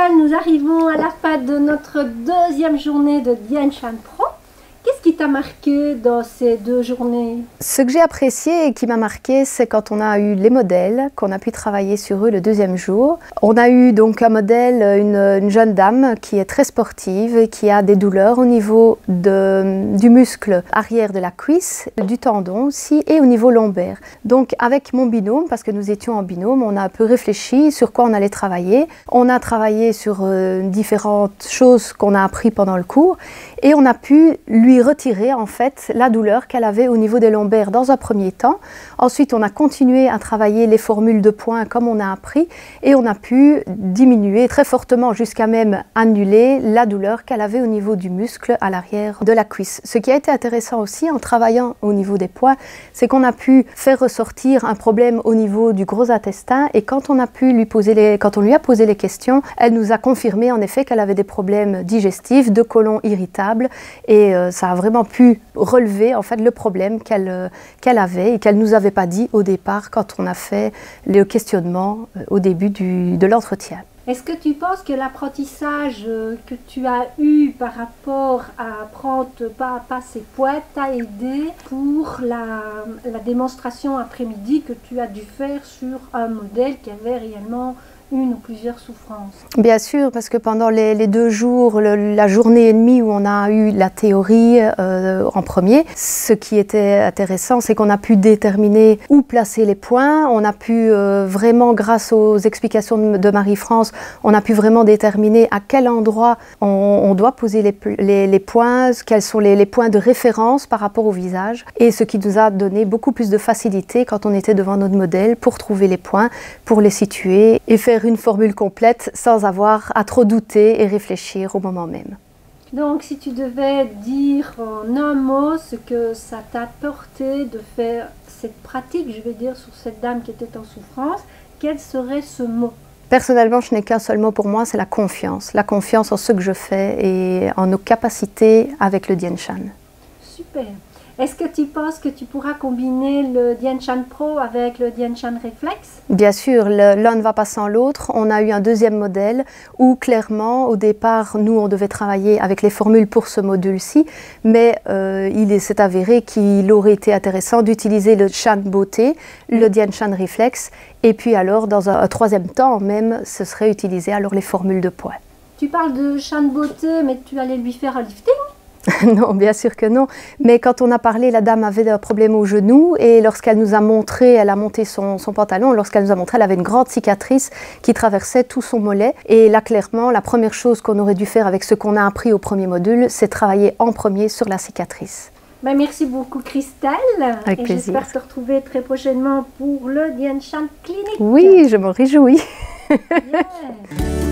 Christelle, nous arrivons à la fin de notre deuxième journée de Dien Shan Pro. Qu'est-ce qui t'a marqué dans ces 2 journées? Ce que j'ai apprécié et qui m'a marqué, c'est quand on a eu les modèles, qu'on a pu travailler sur eux le 2e jour. On a eu donc un modèle, une jeune dame qui est très sportive et qui a des douleurs au niveau du muscle arrière de la cuisse, du tendon aussi et au niveau lombaire. Donc avec mon binôme, parce que nous étions en binôme, on a un peu réfléchi sur quoi on allait travailler. On a travaillé sur différentes choses qu'on a appris pendant le cours et on a pu lui retirer en fait la douleur qu'elle avait au niveau des lombaires dans un premier temps. Ensuite, on a continué à travailler les formules de points comme on a appris et on a pu diminuer très fortement jusqu'à même annuler la douleur qu'elle avait au niveau du muscle à l'arrière de la cuisse. Ce qui a été intéressant aussi en travaillant au niveau des points, c'est qu'on a pu faire ressortir un problème au niveau du gros intestin et quand on lui a posé les questions, elle nous a confirmé en effet qu'elle avait des problèmes digestifs, de côlon irritable et ça a vraiment pu relever en fait le problème qu'elle avait et qu'elle ne nous avait pas dit au départ quand on a fait le questionnement au début de l'entretien. Est-ce que tu penses que l'apprentissage que tu as eu par rapport à apprendre pas à pas ces points t'a aidé pour la démonstration après-midi que tu as dû faire sur un modèle qui avait réellement une ou plusieurs souffrances? Bien sûr, parce que pendant les 2 jours, la journée et demie où on a eu la théorie en premier, ce qui était intéressant, c'est qu'on a pu déterminer où placer les points. On a pu vraiment, grâce aux explications de Marie-France, on a pu vraiment déterminer à quel endroit on doit poser les points, quels sont les points de référence par rapport au visage. Et ce qui nous a donné beaucoup plus de facilité quand on était devant notre modèle pour trouver les points, pour les situer et faire une formule complète sans avoir à trop douter et réfléchir au moment même. Donc si tu devais dire en un mot ce que ça t'a apporté de faire cette pratique, je vais dire, sur cette dame qui était en souffrance, quel serait ce mot? Personnellement, je n'ai qu'un seul mot pour moi, c'est la confiance. La confiance en ce que je fais et en nos capacités avec le Dien Shan. Super. Est-ce que tu penses que tu pourras combiner le Dien Shan Pro avec le Dien Shan Reflex? Bien sûr, l'un ne va pas sans l'autre. On a eu un 2e modèle où clairement, au départ, nous, on devait travailler avec les formules pour ce module-ci, mais il s'est avéré qu'il aurait été intéressant d'utiliser le Shan Beauté, le Dien Shan Reflex, et puis alors, dans un 3e temps même, ce serait utiliser alors les formules de points. Tu parles de Shan Beauté, mais tu allais lui faire un lifting? Non, bien sûr que non. Mais quand on a parlé, la dame avait un problème au genou et lorsqu'elle nous a montré, elle a monté son pantalon, lorsqu'elle nous a montré, elle avait une grande cicatrice qui traversait tout son mollet. Et là, clairement, la première chose qu'on aurait dû faire avec ce qu'on a appris au premier module, c'est travailler en premier sur la cicatrice. Ben, merci beaucoup Christelle. Avec plaisir. J'espère te retrouver très prochainement pour le Dien Shan Clinique. Oui, je m'en réjouis. Yeah.